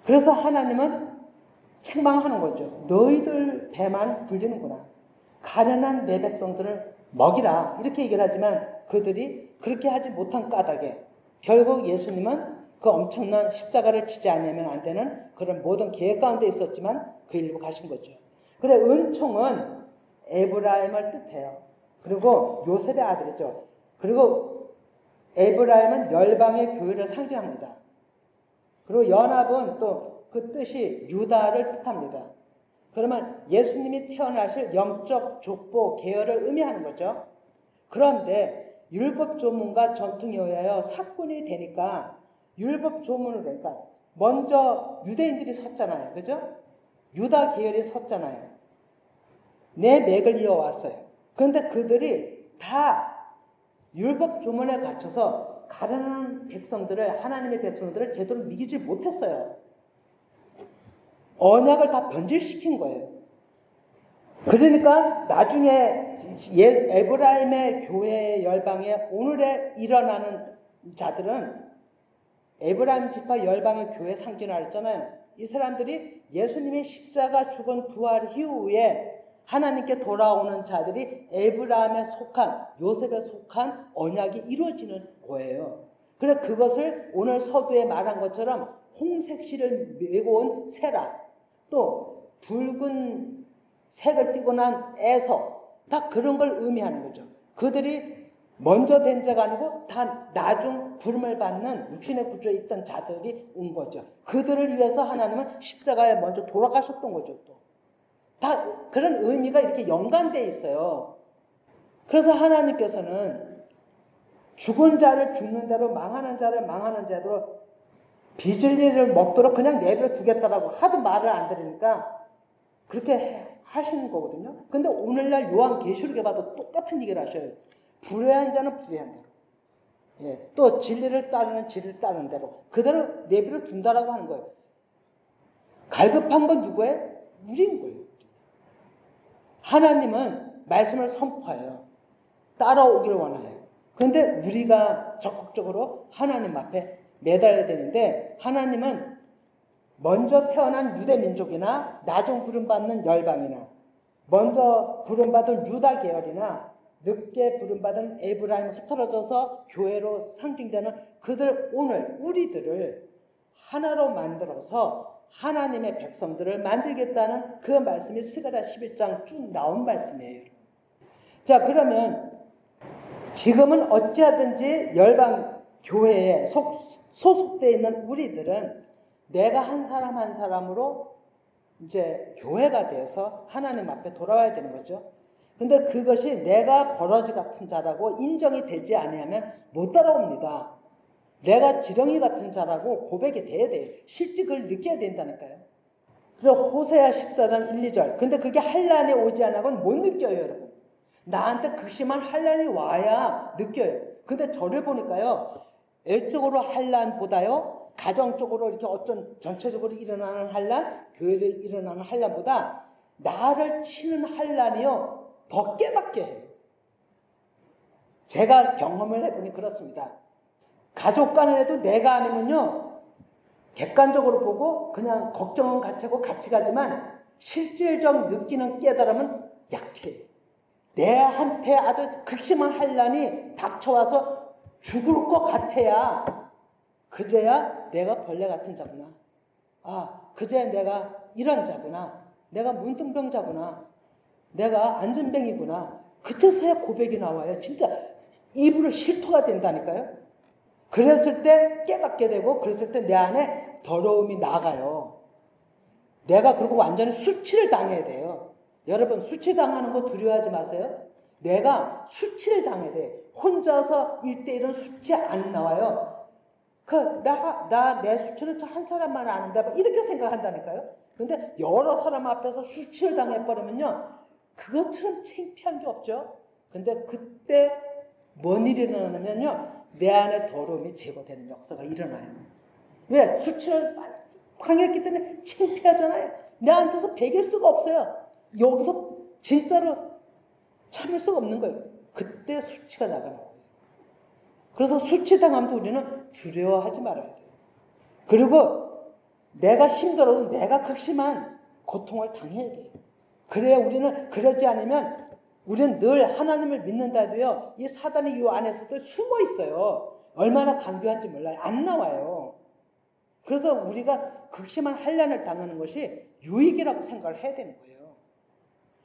그래서 하나님은 책망하는 거죠. 너희들 배만 불리는구나. 가련한 내 백성들을 먹이라. 이렇게 얘기를 하지만 그들이 그렇게 하지 못한 까닭에 결국 예수님은 그 엄청난 십자가를 지지 않으면 안 되는 그런 모든 계획 가운데 있었지만 그 일로 가신 거죠. 그래 은총은 에브라임을 뜻해요. 그리고 요셉의 아들이죠. 그리고 에브라임은 열방의 교회를 상징합니다. 그리고 연합은 또 그 뜻이 유다를 뜻합니다. 그러면 예수님이 태어나실 영적 족보 계열을 의미하는 거죠. 그런데 율법 조문과 전통에 의하여 사건이 되니까 율법 조문을 그러니까 먼저 유대인들이 섰잖아요. 그죠? 유다 계열이 섰잖아요. 내 맥을 이어왔어요. 그런데 그들이 다 율법 조문에 갇혀서 가르는 백성들을 하나님의 백성들을 제대로 믿지 못했어요. 언약을 다 변질시킨 거예요. 그러니까 나중에 에브라임의 교회의 열방에 오늘에 일어나는 자들은 에브라임 지파 열방의 교회 상징을 했잖아요. 이 사람들이 예수님의 십자가 죽은 부활 이후에 하나님께 돌아오는 자들이 에브라임에 속한 요셉에 속한 언약이 이루어지는 거예요. 그래서 그것을 오늘 서두에 말한 것처럼 홍색 실을 메고 온 세라, 또 붉은 색을 띠고 난 에서, 다 그런 걸 의미하는 거죠. 그들이 먼저 된 자가 아니고 다 나중 부름을 받는 육신의 구조에 있던 자들이 온 거죠. 그들을 위해서 하나님은 십자가에 먼저 돌아가셨던 거죠. 또 다 그런 의미가 이렇게 연관되어 있어요. 그래서 하나님께서는 죽은 자를 죽는 대로, 망하는 자를 망하는 자대로 비진리를 먹도록 그냥 내버려 두겠다라고 하도 말을 안 들으니까 그렇게 하시는 거거든요. 근데 오늘날 요한계시록에 봐도 똑같은 얘기를 하셔요. 불의한 자는 불의한 대로, 예, 또 진리를 따르는 진리를 따르는 대로 그대로 내버려 둔다라고 하는 거예요. 갈급한 건 누구예요? 우리인 거예요. 하나님은 말씀을 선포해요. 따라오기를 원해요. 그런데 우리가 적극적으로 하나님 앞에 매달려야 되는데, 하나님은 먼저 태어난 유대 민족이나 나중 부름받는 열방이나 먼저 부름받은 유다 계열이나 늦게 부름받은 에브라임 흩어져서 교회로 상징되는 그들, 오늘 우리들을 하나로 만들어서 하나님의 백성들을 만들겠다는 그 말씀이 스가랴 11장 쭉 나온 말씀이에요. 자, 그러면 지금은 어찌하든지 열방 교회에 소속되어 있는 우리들은 내가 한 사람 한 사람으로 이제 교회가 돼서 하나님 앞에 돌아와야 되는 거죠. 근데 그것이 내가 버러지 같은 자라고 인정이 되지 않으면 못 따라옵니다. 내가 지렁이 같은 자라고 고백이 돼야 돼요. 실제 그걸 느껴야 된다니까요. 그리고 호세아 14장 1, 2절. 근데 그게 환란이 오지 않아고는 못 느껴요, 여러분. 나한테 극심한 환란이 와야 느껴요. 근데 저를 보니까요, 애적으로 환란보다요, 가정적으로 이렇게 어떤 전체적으로 일어나는 환란, 교회에 일어나는 환란보다 나를 치는 환란이요 더 깨닫게 해요. 제가 경험을 해보니 그렇습니다. 가족 간에도 내가 아니면요 객관적으로 보고 그냥 걱정은 같이 하고 같이 가지만 실질적 느끼는 깨달음은 약해요. 내한테 아주 극심한 환란이 닥쳐와서 죽을 것 같아야 그제야 내가 벌레 같은 자구나. 아, 그제야 내가 이런 자구나. 내가 문둥병자구나. 내가 안전뱅이구나. 그때서야 고백이 나와요. 진짜 입으로 실토가 된다니까요. 그랬을 때 깨닫게 되고, 그랬을 때 내 안에 더러움이 나가요. 내가 그리고 완전히 수치를 당해야 돼요. 여러분, 수치당하는 거 두려워하지 마세요. 내가 수치를 당해야 돼. 혼자서 1대1은 수치 안 나와요. 내 수치는 저 한 사람만 아는데, 이렇게 생각한다니까요. 근데 여러 사람 앞에서 수치를 당해버리면요, 그것처럼 창피한 게 없죠. 근데 그때 뭔 일이 일어나냐면요, 내 안에 더러움이 제거되는 역사가 일어나요. 왜? 수치를 강했기 때문에 창피하잖아요. 내한테서 배길 수가 없어요. 여기서 진짜로 참을 수가 없는 거예요. 그때 수치가 나가는 거예요. 그래서 수치당함도 우리는 두려워하지 말아야 돼요. 그리고 내가 힘들어도 내가 극심한 고통을 당해야 돼요. 그래야 우리는, 그러지 않으면 우리는 늘 하나님을 믿는다도요, 이 사단이 이 안에서도 숨어 있어요. 얼마나 강교한지 몰라요. 안 나와요. 그래서 우리가 극심한 환난을 당하는 것이 유익이라고 생각을 해야 되는 거예요.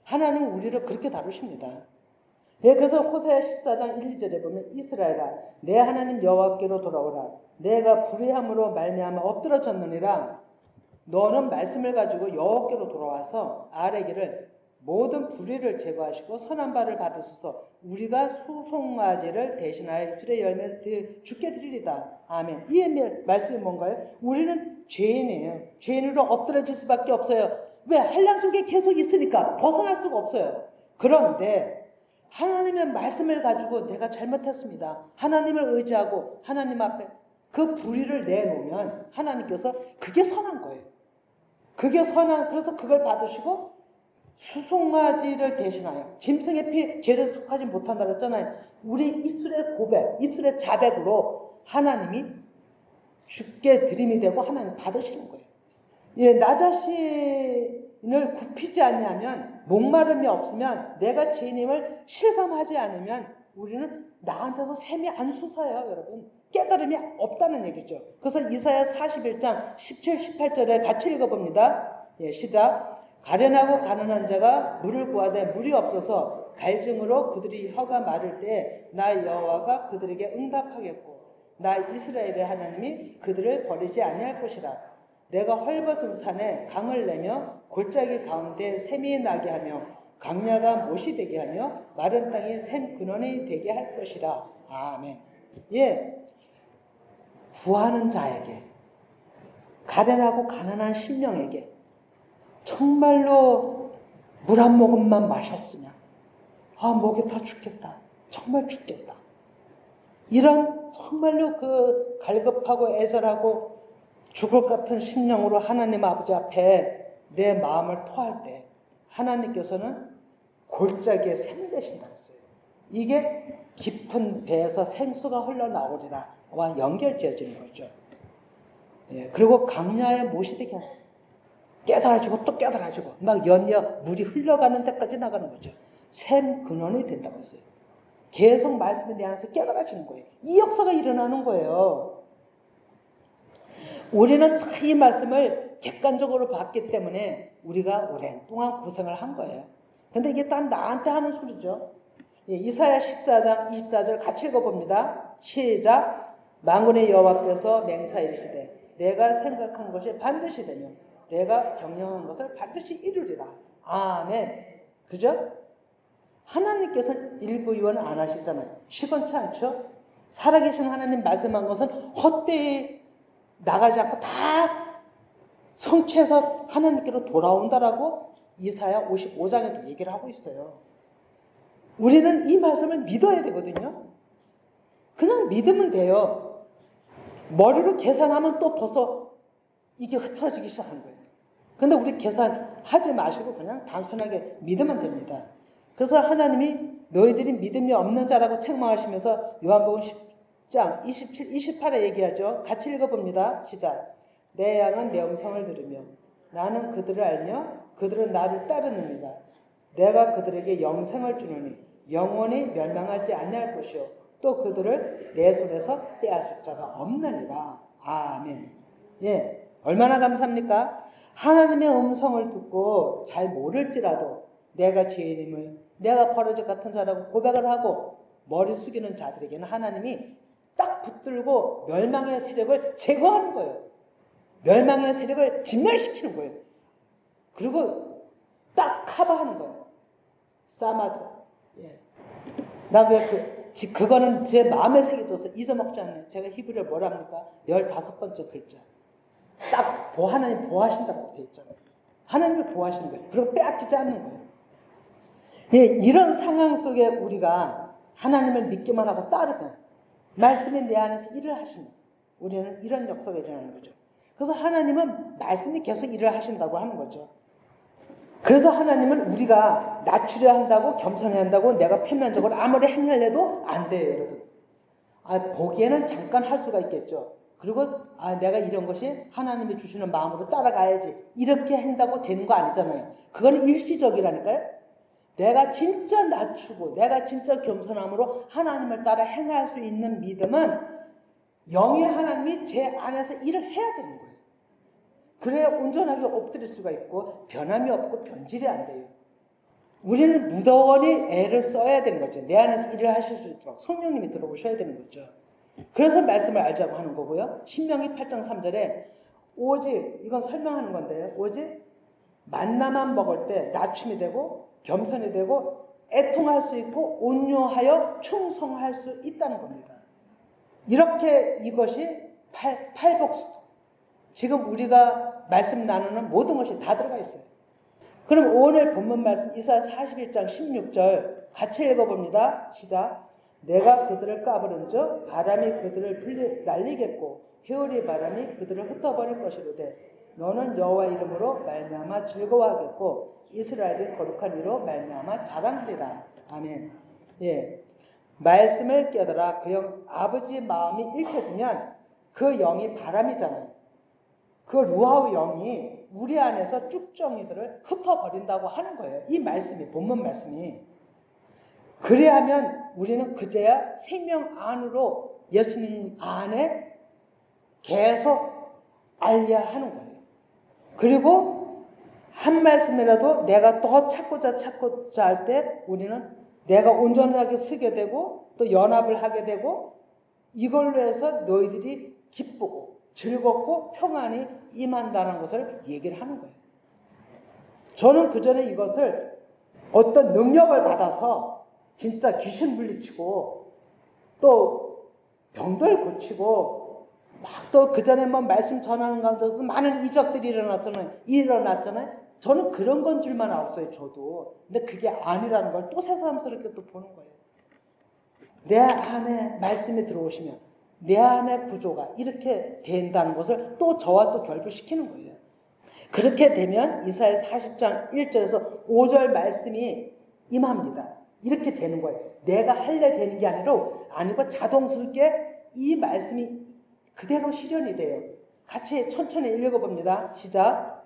하나님은 우리를 그렇게 다루십니다. 예, 그래서 호세아 14장 1, 2절에 보면 이스라엘아 내 하나님 여호와께로 돌아오라. 내가 불의함으로 말미암아 엎드러졌느니라. 너는 말씀을 가지고 여호와께로 돌아와서 아뢰기를 모든 불의를 제거하시고 선한 바를 받으소서. 우리가 수송아지를 대신하여 입술의 열매를 주께 드리리다. 아멘. 이 말씀이 뭔가요? 우리는 죄인이에요. 죄인으로 엎드러질 수밖에 없어요. 왜? 한량 속에 계속 있으니까 벗어날 수가 없어요. 그런데 하나님의 말씀을 가지고 내가 잘못했습니다. 하나님을 의지하고 하나님 앞에 그 불의를 내놓으면 하나님께서 그게 선한 거예요. 그게 선한, 그래서 그걸 받으시고 수송아지를 대신하여 짐승의 피 죄를 속하지 못한다 그랬잖아요. 우리 입술의 고백, 입술의 자백으로 하나님이 주께 드림이 되고 하나님 받으시는 거예요. 예, 나 자신을 굽히지 않냐면, 목마름이 없으면, 내가 죄인임을 실감하지 않으면 우리는 나한테서 샘이 안 솟아요, 여러분. 깨달음이 없다는 얘기죠. 그래서 이사야 41장 17, 18절에 같이 읽어봅니다. 예, 시작. 가련하고 가난한 자가 물을 구하되 물이 없어서 갈증으로 그들이 혀가 마를 때 나 여호와가 그들에게 응답하겠고 나 이스라엘의 하나님이 그들을 버리지 아니할 것이라. 내가 헐벗은 산에 강을 내며 골짜기 가운데 샘이 나게 하며 강야가 못이 되게 하며 마른 땅이 샘 근원이 되게 할 것이라. 아멘. 예, 구하는 자에게, 가련하고 가난한 심령에게 정말로 물 한 모금만 마셨으면 목이 다 죽겠다. 정말 죽겠다. 이런 정말로 그 갈급하고 애절하고 죽을 것 같은 심령으로 하나님 아버지 앞에 내 마음을 토할 때 하나님께서는 골짜기에 샘이 되신다고 했어요. 이게 깊은 배에서 생수가 흘러나오리라와 연결지어지는 거죠. 예, 그리고 강야에 못이 되게 하는, 깨달아지고 또 깨달아지고 막 연이어 물이 흘러가는 데까지 나가는 거죠. 샘 근원이 된다고 했어요. 계속 말씀이 내 안에서 깨달아지는 거예요. 이 역사가 일어나는 거예요. 우리는 다 이 말씀을 객관적으로 봤기 때문에 우리가 오랜 동안 고생을 한 거예요. 근데 이게 딱 나한테 하는 소리죠. 예, 이사야 14장 24절 같이 읽어봅니다. 시작. 만군의 여호와께서 맹세하 이르시되 내가 생각한 것이 반드시 되며 내가 경영한 것을 반드시 이루리라. 아멘. 그죠? 하나님께서는 일부이원 안 하시잖아요. 시건치 않죠? 살아계신 하나님 말씀한 것은 헛되이 나가지 않고 다 성취해서 하나님께로 돌아온다라고 이사야 55장에도 얘기를 하고 있어요. 우리는 이 말씀을 믿어야 되거든요. 그냥 믿으면 돼요. 머리로 계산하면 또 벌써 이게 흐트러지기 시작한 거예요. 근데 우리 계산하지 마시고 그냥 단순하게 믿으면 됩니다. 그래서 하나님이 너희들이 믿음이 없는 자라고 책망하시면서 요한복음 10장 27, 28에 얘기하죠. 같이 읽어봅니다. 시작. 내 양은 내 음성을 들으며 나는 그들을 알며 그들은 나를 따르느니라. 내가 그들에게 영생을 주노니 영원히 멸망하지 아니할 것이요 또 그들을 내 손에서 떼앗을 자가 없느니라. 아멘. 예, 얼마나 감사합니까? 하나님의 음성을 듣고 잘 모를지라도 내가 죄인임을, 내가 버러지 같은 자라고 고백을 하고 머리 숙이는 자들에게는 하나님이 딱 붙들고 멸망의 세력을 제거하는 거예요. 멸망의 세력을 진멸시키는 거예요. 그리고 딱 커버하는 거예요. 사마드. 예. 나 왜 그거는 제 마음에 새겨져서 잊어먹지 않아요. 제가 히브리어 뭐랍니까? 15번째 글자. 딱 하나님 보호하신다고 되어 있잖아요. 하나님을 보호하시는 거예요. 그리고 빼앗기지 않는 거예요. 예, 이런 상황 속에 우리가 하나님을 믿기만 하고 따르면 말씀이 내 안에서 일을 하시면 우리는 이런 역사가 일어나는 거죠. 그래서 하나님은 말씀이 계속 일을 하신다고 하는 거죠. 그래서 하나님은 우리가 낮추려 한다고 겸손해야 한다고 내가 표면적으로 아무리 행하려도 안 돼요, 여러분. 보기에는 잠깐 할 수가 있겠죠. 그리고 내가 이런 것이 하나님이 주시는 마음으로 따라가야지 이렇게 한다고 되는 거 아니잖아요. 그건 일시적이라니까요. 내가 진짜 낮추고 내가 진짜 겸손함으로 하나님을 따라 행할 수 있는 믿음은 영의 하나님이 제 안에서 일을 해야 되는 거예요. 그래야 온전하게 엎드릴 수가 있고 변함이 없고 변질이 안 돼요. 우리는 무더원이 애를 써야 되는 거죠. 내 안에서 일을 하실 수 있도록 성령님이 들어오셔야 되는 거죠. 그래서 말씀을 알자고 하는 거고요. 신명기 8장 3절에 오직 이건 설명하는 건데요. 오직 만나만 먹을 때 낮춤이 되고 겸손이 되고 애통할 수 있고 온유하여 충성할 수 있다는 겁니다. 이렇게 이것이 팔복수. 지금 우리가 말씀 나누는 모든 것이 다 들어가 있어요. 그럼 오늘 본문 말씀 이사야 41장 16절 같이 읽어봅니다. 시작. 내가 그들을 까부른즉 바람이 그들을 날리겠고 회오리 바람이 그들을 흩어버릴 것이로되 너는 여호와 이름으로 말미암아 즐거워하겠고 이스라엘의 거룩한 이로 말미암아 자랑하리라. 아멘. 예, 말씀을 깨달아 그 영 아버지 마음이 읽혀지면 그 영이 바람이잖아요. 그 루아우 영이 우리 안에서 쭉정이들을 흩어버린다고 하는 거예요. 이 말씀이 본문 말씀이. 그래야면 우리는 그제야 생명 안으로 예수님 안에 계속 알려야 하는 거예요. 그리고 한 말씀이라도 내가 더 찾고자 할 때 우리는 내가 온전하게 쓰게 되고 또 연합을 하게 되고 이걸로 해서 너희들이 기쁘고 즐겁고 평안이 임한다는 것을 얘기를 하는 거예요. 저는 그전에 이것을 어떤 능력을 받아서 진짜 귀신 물리치고 또 병들 고치고 막 또 그전에 뭐 말씀 전하는 가운데서 많은 이적들이 일어났잖아요. 저는 그런 건 줄만 알았어요. 저도. 근데 그게 아니라는 걸 또 새삼스럽게 또 보는 거예요. 내 안에 말씀이 들어오시면 내 안의 구조가 이렇게 된다는 것을 또 저와 또 결부시키는 거예요. 그렇게 되면 이사야 40장 1절에서 5절 말씀이 임합니다. 이렇게 되는 거예요. 내가 할래 되는 게 아니고 자동스럽게 이 말씀이 그대로 실현이 돼요. 같이 천천히 읽어봅니다. 시작.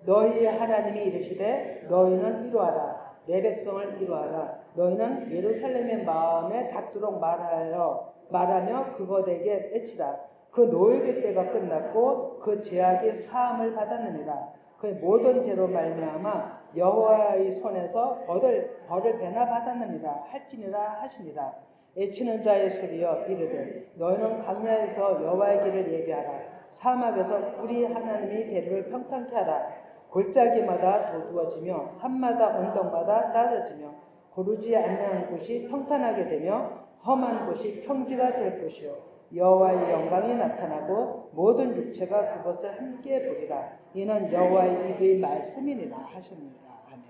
너희 하나님이 이르시되 너희는 이루하라. 내 백성을 이루하라. 너희는 예루살렘의 마음에 닿도록 말하며 그것에게 애치라. 그 노예의 때가 끝났고 그 죄악이 사함을 받았느니라. 그의 모든 죄로 말미암아 여호와의 손에서 벌을 배나 받았느니라 할지니라 하시니라. 애치는 자의 소리여 이르되 너희는 광야에서 여호와의 길을 예비하라. 사막에서 우리 하나님의 대로를 평탄케 하라. 골짜기마다 도두어지며 산마다 언덕마다 낮아지며 고르지 아니한 곳이 평탄하게 되며 험한 곳이 평지가 될 것이요 여호와의 영광이 나타나고 모든 육체가 그것을 함께 보리라. 이는 여호와의 입의 말씀이니라 하십니다. 아멘.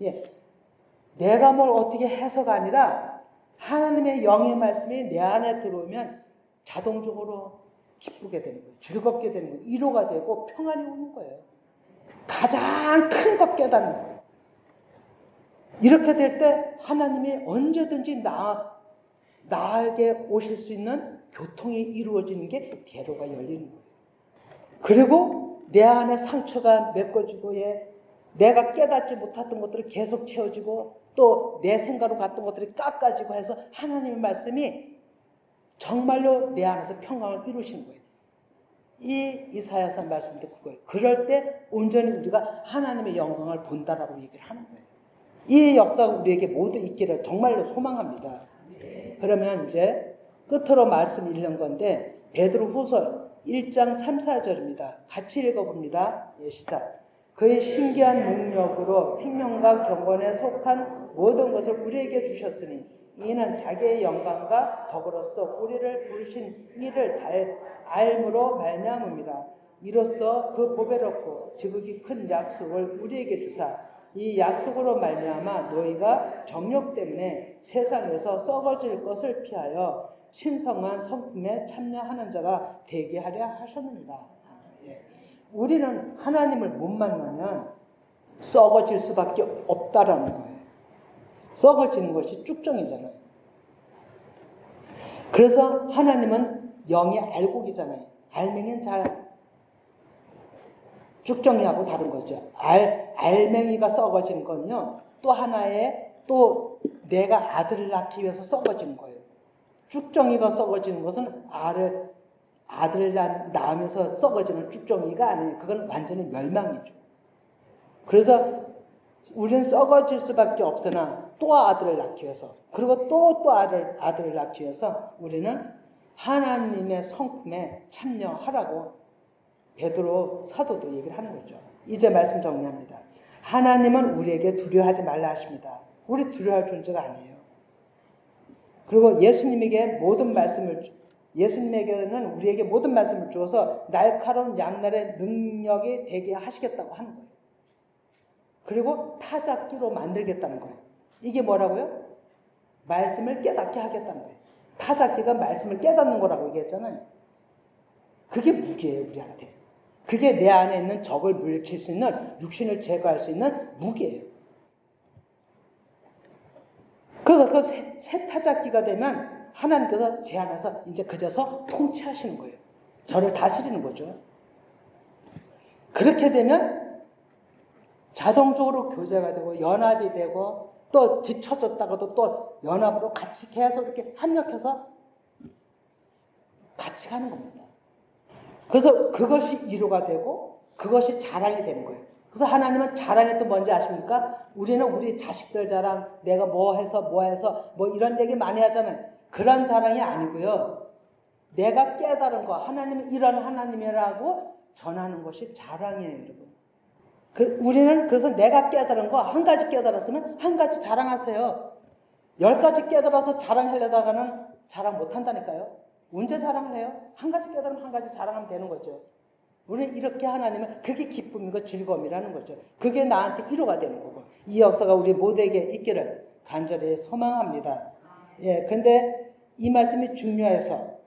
예, 내가 뭘 어떻게 해서가 아니라 하나님의 영의 말씀이 내 안에 들어오면 자동적으로 기쁘게 되는 거예요. 즐겁게 되는 거예요. 위로가 되고 평안이 오는 거예요. 가장 큰 것 깨닫는 거예요. 이렇게 될 때 하나님이 언제든지 나에게 오실 수 있는 교통이 이루어지는 게 대로가 열리는 거예요. 그리고 내 안에 상처가 메꿔지고 내가 깨닫지 못했던 것들을 계속 채워지고 또 내 생각으로 갔던 것들이 깎아지고 해서 하나님의 말씀이 정말로 내 안에서 평강을 이루시는 거예요. 이 이사야서 말씀도 그거예요. 그럴 때 온전히 우리가 하나님의 영광을 본다라고 얘기를 하는 거예요. 이 역사가 우리에게 모두 있기를 정말로 소망합니다. 그러면 이제 끝으로 말씀 읽는 건데 베드로후서 1장 3, 4절입니다. 같이 읽어봅니다. 예, 시작. 그의 신기한 능력으로 생명과 경건에 속한 모든 것을 우리에게 주셨으니 이는 자기의 영광과 덕으로서 우리를 부르신 이를 알므로 말미암음이라. 이로써 그 보배롭고 지극히 큰 약속을 우리에게 주사 이 약속으로 말미암아 너희가 정욕 때문에 세상에서 썩어질 것을 피하여 신성한 성품에 참여하는 자가 되게 하려 하셨느니라. 우리는 하나님을 못 만나면 썩어질 수밖에 없다라는 거예요. 썩어지는 것이 쭉정이잖아요. 그래서 하나님은 영의 알곡이잖아요. 알맹이는 잘 쭉정이하고 다른 거죠. 알맹이가 썩어지는 건요. 또 하나의 또 내가 아들을 낳기 위해서 썩어지는 거예요. 쭉정이가 썩어지는 것은 아들을 낳으면서 썩어지는 쭉정이가 아니에요. 그건 완전히 멸망이죠. 그래서 우리는 썩어질 수밖에 없으나 또 아들을 낳기 위해서 그리고 또 아들을 낳기 위해서 우리는 하나님의 성품에 참여하라고 베드로 사도도 얘기를 하는 거죠. 이제 말씀 정리합니다. 하나님은 우리에게 두려워하지 말라 하십니다. 우리 두려워할 존재가 아니에요. 그리고 예수님에게는 우리에게 모든 말씀을 주어서 날카로운 양날의 능력이 되게 하시겠다고 하는 거예요. 그리고 타작기로 만들겠다는 거예요. 이게 뭐라고요? 말씀을 깨닫게 하겠다는 거예요. 타작기가 말씀을 깨닫는 거라고 얘기했잖아요. 그게 무기예요, 우리한테. 그게 내 안에 있는 적을 물리칠 수 있는, 육신을 제거할 수 있는 무기예요. 그래서 그 새 타작기가 되면 하나님께서 제 안에서 이제 그제서 통치하시는 거예요. 저를 다스리는 거죠. 그렇게 되면 자동적으로 교제가 되고 연합이 되고 또 뒤쳐졌다가도 또 연합으로 같이 계속 이렇게 합력해서 같이 가는 겁니다. 그래서 그것이 위로가 되고 그것이 자랑이 되는 거예요. 그래서 하나님은 자랑이 또 뭔지 아십니까? 우리는 우리 자식들 자랑, 내가 뭐 해서 뭐 이런 얘기 많이 하잖아요. 그런 자랑이 아니고요. 내가 깨달은 거, 하나님은 이런 하나님이라고 전하는 것이 자랑이에요, 여러분. 우리는 그래서 내가 깨달은 거 한 가지 깨달았으면 한 가지 자랑하세요. 10가지 깨달아서 자랑하려다가는 자랑 못한다니까요. 언제 자랑을 해요? 한 가지 깨달으면 한 가지 자랑하면 되는 거죠. 우리는 이렇게 하나님은 그게 기쁨이고 즐거움이라는 거죠. 그게 나한테 위로가 되는 거고. 이 역사가 우리 모두에게 있기를 간절히 소망합니다. 예, 근데 이 말씀이 중요해서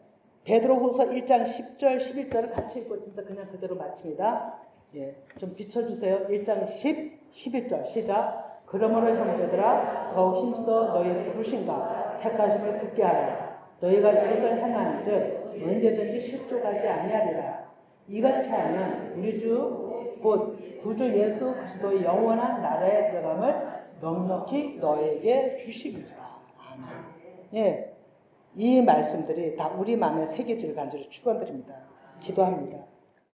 베드로후서 1장 10절, 11절을 같이 읽고 진짜 그냥 그대로 마칩니다. 예, 좀 비춰주세요. 1장 11절 시작. 그러므로 형제들아 더욱 힘써 너희의 부르심과 택하심을 굳게 하라. 너희가 이것을 행하는즉 언제든지 실족하지 아니하리라. 이같이 하면 우리 주 곧 구주 예수 그리스도의 영원한 나라에 들어감을 넉넉히 너에게 주시리라. 아멘. 예, 이 말씀들이 다 우리 마음에 새겨질 간절히 축원드립니다. 기도합니다.